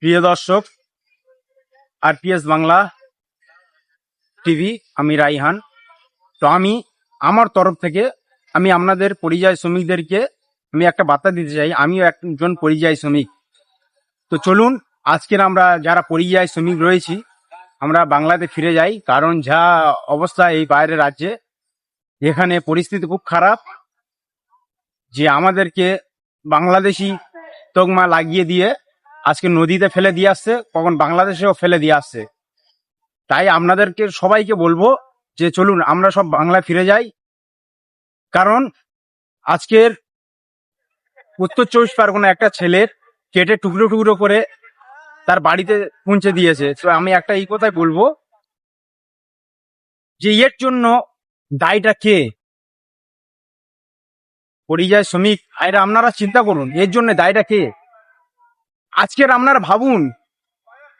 প্রিয় দর্শক, RPS Bangla TV, আমি রাইহান। তো আমার তরফ থেকে আমি আপনাদের পরিযায়ী শ্রমিকদেরকে আমি একটা বার্তা দিতে চাই। আমিও একজন পরিযায়ী শ্রমিক। তো চলুন, আজকের আমরা যারা পরিযায়ী শ্রমিক রয়েছি আমরা বাংলাতে ফিরে যাই। কারণ যা অবস্থা এই বাইরের রাজ্যে, এখানে পরিস্থিতি খুব খারাপ, যে আমাদেরকে বাংলাদেশি তকমা লাগিয়ে দিয়ে আজকে নদীতে ফেলে দিয়ে আসছে, কখন বাংলাদেশেও ফেলে দিয়ে আসছে। তাই আপনাদেরকে সবাইকে বলবো যে চলুন আমরা সব বাংলায় ফিরে যাই। কারণ আজকের উত্তর 24 পরগনা একটা ছেলের কেটে টুকরো টুকরো করে তার বাড়িতে পৌঁছে দিয়েছে। তো আমি একটা এই কথাই বলবো যে এর জন্য দায়টা কে? পরিযায়ী শ্রমিক আরে আপনারা চিন্তা করুন, এর জন্য দায়টা কে? আজকের আপনারা ভাবুন,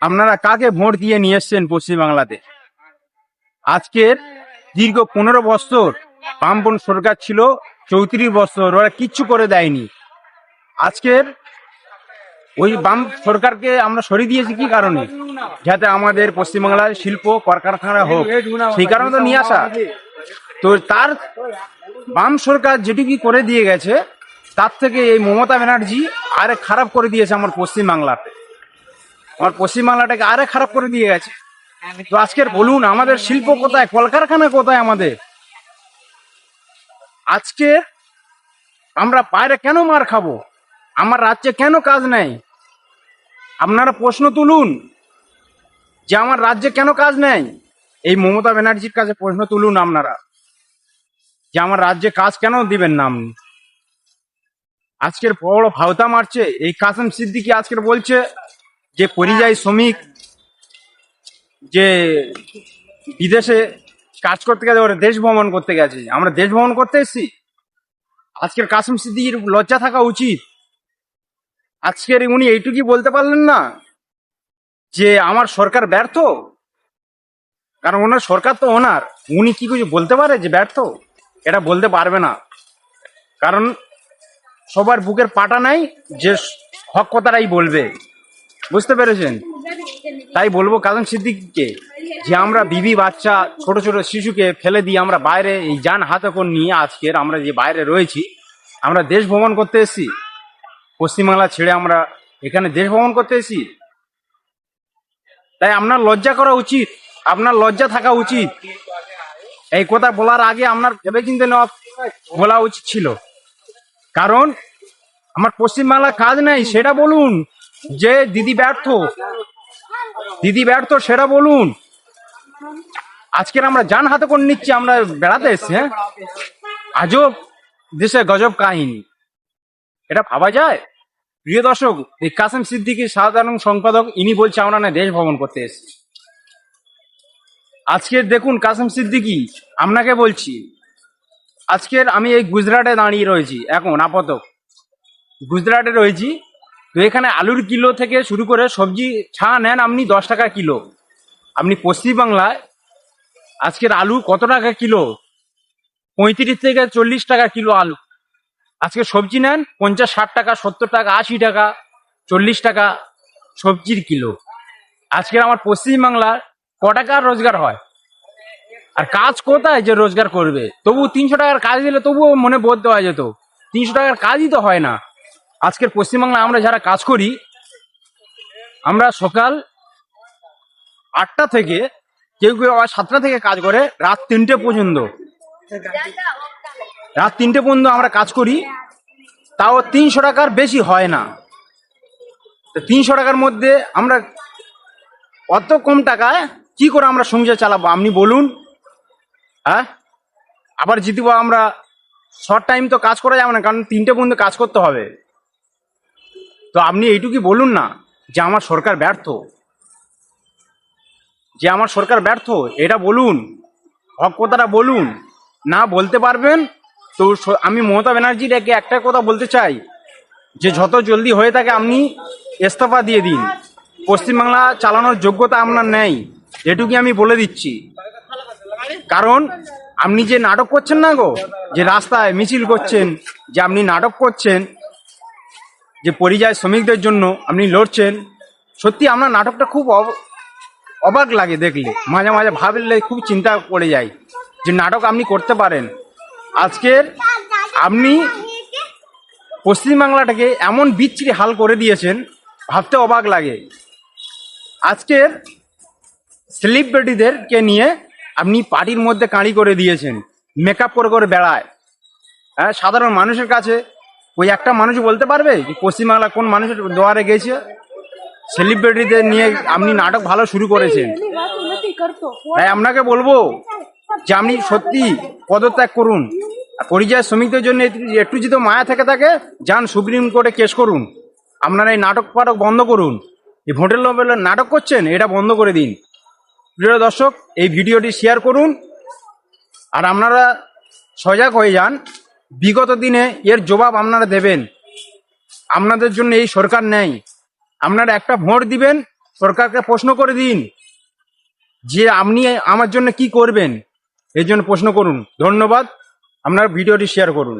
আপনারা কাকে ভোট দিয়ে নিয়ে এসছেন পশ্চিমবাংলাতে। আজকের দীর্ঘ 15 বছর বামপন সরকার ছিল, 34 বছর ওরা কিচ্ছু করে দেয়নি। আজকের ওই বাম সরকারকে আমরা সরিয়ে দিয়েছি কি কারণে? যাতে আমাদের পশ্চিমবাংলায় শিল্প কলকারখানা হোক, সেই কারণে তো নিয়ে আসা। তো তার বাম সরকার যেটুকু করে দিয়ে গেছে, তার থেকে এই মমতা ব্যানার্জি আরে খারাপ করে দিয়েছে আমার পশ্চিমবাংলাটাকে আরে খারাপ করে দিয়ে গেছে। তো আজকের বলুন, আমাদের শিল্প কোথায়, কলকারখানা কোথায় আমাদের? আজকে আমরা বাইরে কেন মার খাবো? আমার রাজ্যে কেন কাজ নেই? আপনারা প্রশ্ন তুলুন যে আমার রাজ্যে কেন কাজ নেই। এই মমতা ব্যানার্জির কাছে প্রশ্ন তুলুন আপনারা যে আমার রাজ্যে কাজ কেন দিবেন না আপনি। আজকের বড় ভাওতা মারছে এই কাসেম সিদ্দিকী। আজকের বলছে যে পরিযায়ী শ্রমিক যে বিদেশে কাজ করতে গেছে, ওরা দেশ ভ্রমণ করতে গেছে। আমরা দেশ ভ্রমণ করতে এসেছি? আজকের কাসেম সিদ্দিকীর লজ্জা থাকা উচিত। আজকের উনি এইটুকুই বলতে পারলেন না যে আমার সরকার ব্যর্থ? কারণ ওনার সরকার তো ওনার, উনি কি কিছু বলতে পারে যে ব্যর্থ? এটা বলতে পারবে না। কারণ সবার বুকের পাটা নাই যে হক কথাটাই বলবে, বুঝতে পেরেছেন? তাই বলবো কাসেম সিদ্দিকীকে যে আমরা বিবি বাচ্চা ছোট ছোট শিশুকে ফেলে দিয়ে আমরা বাইরে এই যান হাতে করে নিয়ে আজকের আমরা যে বাইরে রয়েছি, আমরা দেশ ভ্রমণ করতে এসেছি। পশ্চিমবাংলা ছেড়ে আমরা এখানে দেশ ভ্রমণ করতে এসেছি। তাই আপনার লজ্জা করা উচিত, আপনার লজ্জা থাকা উচিত। এই কথা বলার আগে আপনার ভেবে চিন্তে নেওয়া বলা উচিত ছিল। কারণ আমার পশ্চিমবাংলার কাজ নেই সেটা বলুন, যে দিদি ব্যর্থ সেটা বলুন। আজকের আমরা যান হাতে করে নিচ্ছি, আমরা বেড়াতে এসছি। হ্যাঁ, আজব দেশে গজব কাহিনী, এটা ভাবা যায়? প্রিয় দর্শক, এই কাসেম সিদ্দিকী সাধারণ সম্পাদক, ইনি বলছে আমরা না দেশ ভ্রমণ করতে এসেছি। আজকের দেখুন কাসেম সিদ্দিকী, আপনাকে বলছি, আজকের আমি এই গুজরাটে দাঁড়িয়ে রয়েছি, এখন আপাতত গুজরাটে রয়েছি। তো এখানে আলুর কিলো থেকে শুরু করে সবজি ছা নেন আপনি 10 টাকা কিলো। আপনি পশ্চিমবাংলায় আজকের আলু কত টাকা কিলো? 35 থেকে 40 টাকা কিলো আলু। আজকে সবজি নেন 50, 60 টাকা, 70 টাকা, 80 টাকা, 40 টাকা সবজির কিলো। আজকের আমার পশ্চিমবাংলার ক টাকার রোজগার হয়? আর কাজ কোথায় যে রোজগার করবে? তবু 300 টাকার কাজ দিলে তবুও মনে বোধ দেওয়া যেত, 300 টাকার কাজই তো হয় না। আজকের পশ্চিমবাংলায় আমরা যারা কাজ করি, আমরা সকাল 8টা থেকে, কেউ কেউ আবার 7টা থেকে কাজ করে রাত 3টে পর্যন্ত। আমরা কাজ করি, তাও 300 টাকার বেশি হয় না। তো 300 টাকার মধ্যে আমরা অত কম টাকায় কি করে আমরা সংসার চালাবো আপনি বলুন? হ্যাঁ, আবার যদি আমরা শর্ট টাইম তো কাজ করা যাবে না, কারণ 3টে পর্যন্ত কাজ করতে হবে। তো আপনি এইটুকুই বলুন না যে আমার সরকার ব্যর্থ, এটা বলুন, হক কথাটা বলুন। না বলতে পারবেন তো আমি মমতা ব্যানার্জির একটা কথা বলতে চাই যে যত জলদি হয়ে থাকে আপনি ইস্তফা দিয়ে দিন। পশ্চিমবাংলা চালানোর যোগ্যতা আপনার নেই, এটুকুই আমি বলে দিচ্ছি। কারণ আপনি যে নাটক করছেন না গো, যে রাস্তায় মিছিল করছেন, যে আপনি নাটক করছেন, যে পরিযায়ী শ্রমিকদের জন্য আপনি লড়ছেন, সত্যি আপনার নাটকটা খুব অবাক লাগে দেখলে, মাঝে মাঝে ভাবলে খুব চিন্তা পড়ে যায় যে নাটক আপনি করতে পারেন। আজকের আপনি পশ্চিমবাংলাটাকে এমন বিচ্ছিরি হাল করে দিয়েছেন, ভাবতে অবাক লাগে। আজকের সেলিব্রিটিদেরকে নিয়ে আপনি পার্টির মধ্যে কাঁড়ি করে দিয়েছেন, মেকআপ করে করে বেড়ায়। হ্যাঁ, সাধারণ মানুষের কাছে ওই একটা মানুষ বলতে পারবে যে পশ্চিমবাংলা কোন মানুষের দুয়ারে গেছে? সেলিব্রিটিদের নিয়ে আপনি নাটক ভালো শুরু করেছেন। তাই আপনাকে বলবো যে আপনি সত্যি পদত্যাগ করুন। পরিযায়ী শ্রমিকদের জন্য একটু যদি মায়া থেকে থাকে, যান সুপ্রিম কোর্টে কেস করুন। আপনারা এই নাটক ফাটক বন্ধ করুন। এই ভোটের লোভে নাটক করছেন, এটা বন্ধ করে দিন। প্রিয় দর্শক, এই ভিডিওটি শেয়ার করুন। আর আপনারা সজাগ হয়ে যান, বিগত দিনে এর জবাব আপনারা দেবেন। আপনাদের জন্য এই সরকার নেই। আপনারা একটা ভোট দিবেন, সরকারকে প্রশ্ন করে দিন যে আপনি আমার জন্য কি করবেন, এই জন্য প্রশ্ন করুন। ধন্যবাদ। আপনারা ভিডিওটি শেয়ার করুন।